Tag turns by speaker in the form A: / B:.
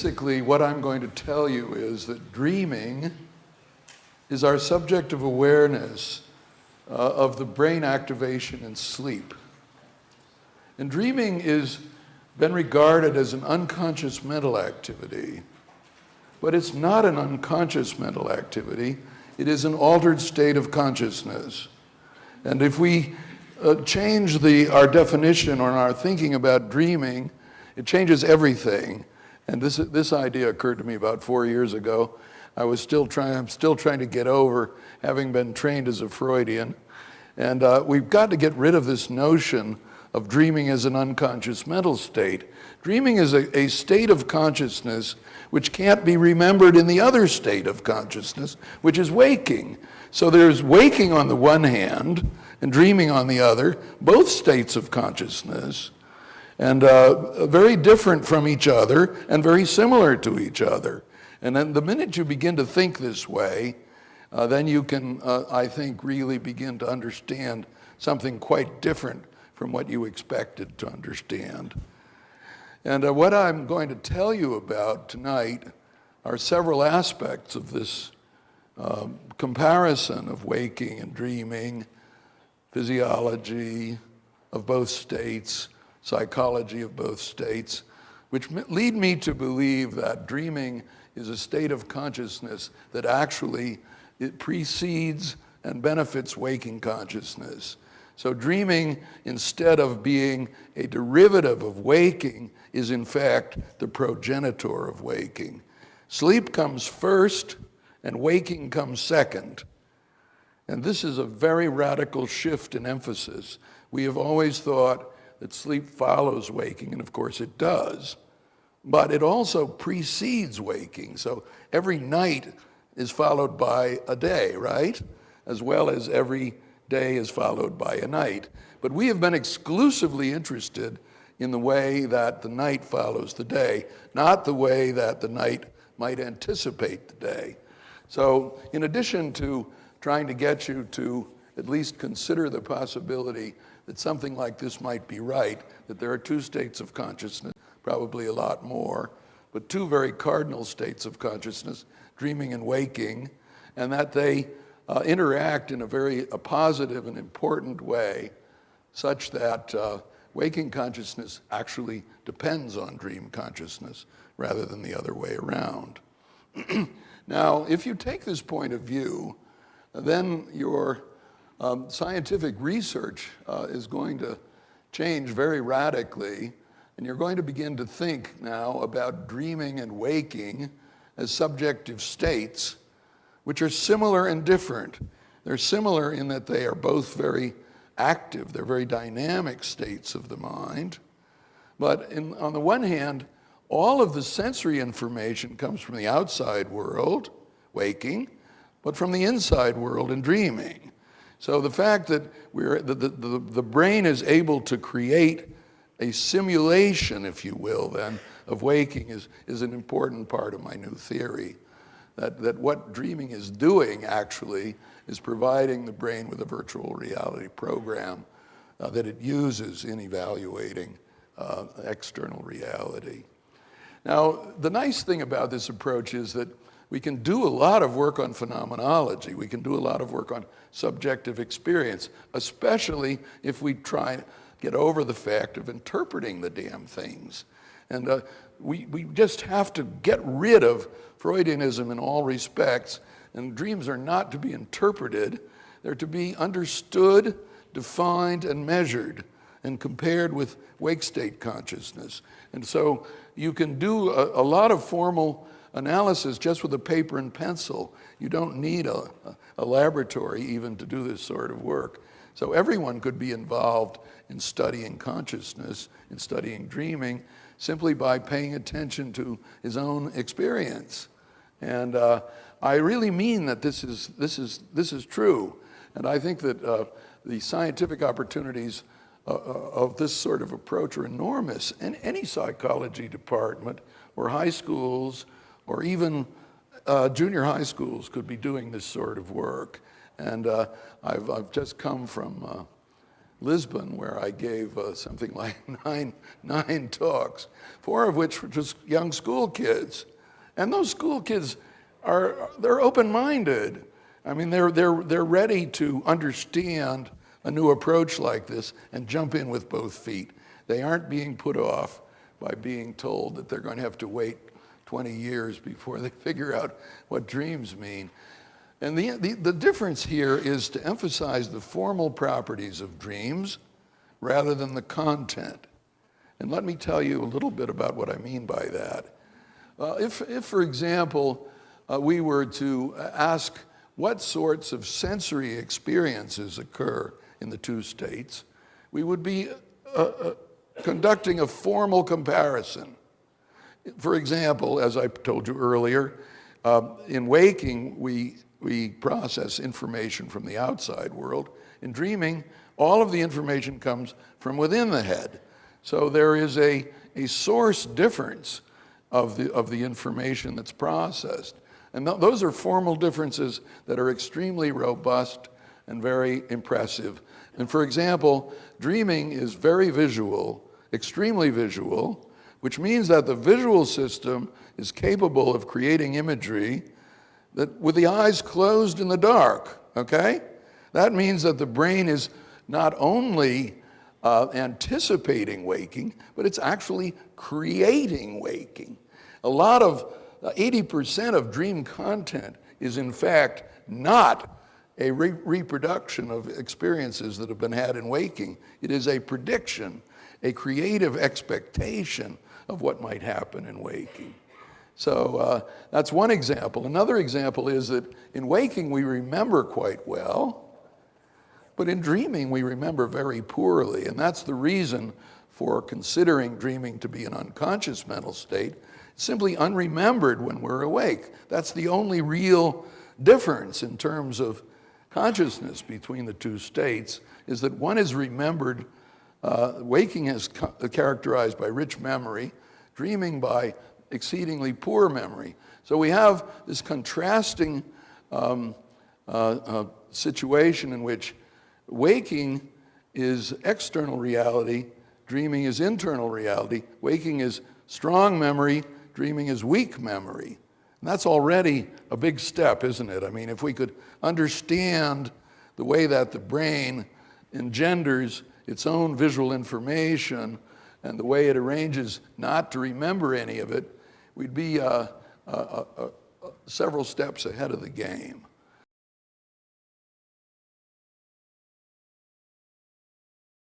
A: basically what I'm going to tell you is that dreaming is our subjective awareness of the brain activation in sleep. And dreaming has been regarded as an unconscious mental activity, but it's not an unconscious mental activity. It is an altered state of consciousness. And if we change our definition or our thinking about dreaming, it changes everything. And this idea occurred to me about 4 years ago. I'm still trying to get over having been trained as a Freudian. And we've got to get rid of this notion of dreaming as an unconscious mental state. Dreaming is a state of consciousness which can't be remembered in the other state of consciousness, which is waking. So there's waking on the one hand and dreaming on the other, both states of consciousness, and very different from each other and very similar to each other. And then the minute you begin to think this way, then you can, I think, really begin to understand something quite different from what you expected to understand. And what I'm going to tell you about tonight are several aspects of this comparison of waking and dreaming, physiology of both states, psychology of both states, which lead me to believe that dreaming is a state of consciousness that actually it precedes and benefits waking consciousness. So dreaming, instead of being a derivative of waking, is in fact the progenitor of waking. Sleep comes first and waking comes second. And this is a very radical shift in emphasis. We have always thought that sleep follows waking, and of course it does. But it also precedes waking. So every night is followed by a day, right? As well as every day is followed by a night. But we have been exclusively interested in the way that the night follows the day, not the way that the night might anticipate the day. So in addition to trying to get you to at least consider the possibility that something like this might be right, that there are two states of consciousness, probably a lot more, but two very cardinal states of consciousness, dreaming and waking, and that they interact in a very positive and important way, such that waking consciousness actually depends on dream consciousness rather than the other way around. Now, if you take this point of view, then your scientific research is going to change very radically, and you're going to begin to think now about dreaming and waking as subjective states, which are similar and different. They're similar in that they are both very active, they're very dynamic states of the mind. But on the one hand, all of the sensory information comes from the outside world, waking, but from the inside world in dreaming. So the fact that the brain is able to create a simulation, if you will, then, of waking is an important part of my new theory. That what dreaming is doing, actually, is providing the brain with a virtual reality program that it uses in evaluating external reality. Now, the nice thing about this approach is that we can do a lot of work on phenomenology. We can do a lot of work on subjective experience, especially if we try to get over the fact of interpreting the damn things. And we just have to get rid of Freudianism in all respects, and dreams are not to be interpreted. They're to be understood, defined, and measured, and compared with wake state consciousness. And so you can do a lot of formal analysis just with a paper and pencil. You don't need a laboratory even to do this sort of work. So everyone could be involved in studying consciousness, in studying dreaming, simply by paying attention to his own experience. And I really mean that this is true. And I think that the scientific opportunities of this sort of approach are enormous. In any psychology department or high schools or even junior high schools could be doing this sort of work. And I've just come from Lisbon, where I gave something like nine talks, 4 of which were just young school kids. And those school kids they're open-minded. I mean, they're ready to understand a new approach like this and jump in with both feet. They aren't being put off by being told that they're going to have to wait 20 years before they figure out what dreams mean. And the difference here is to emphasize the formal properties of dreams rather than the content. And let me tell you a little bit about what I mean by that. If for example, we were to ask what sorts of sensory experiences occur in the 2 states, we would be conducting a formal comparison. For example, as I told you earlier, in waking, we process information from the outside world. In dreaming, all of the information comes from within the head. So there is a source difference of the information that's processed. And those are formal differences that are extremely robust and very impressive. And for example, dreaming is very visual, extremely visual, which means that the visual system is capable of creating imagery that with the eyes closed in the dark, okay? That means that the brain is not only anticipating waking, but it's actually creating waking. A lot of 80% of dream content is in fact not a reproduction of experiences that have been had in waking. It is a prediction, a creative expectation of what might happen in waking. So that's one example. Another example is that in waking we remember quite well, but in dreaming we remember very poorly, and that's the reason for considering dreaming to be an unconscious mental state. It's simply unremembered when we're awake. That's the only real difference in terms of consciousness between the 2 states, is that one is remembered. Waking is characterized by rich memory, dreaming by exceedingly poor memory. So we have this contrasting situation in which waking is external reality, dreaming is internal reality. Waking is strong memory, dreaming is weak memory. And that's already a big step, isn't it? I mean, if we could understand the way that the brain engenders its own visual information and the way it arranges not to remember any of it, we'd be several steps ahead of the game.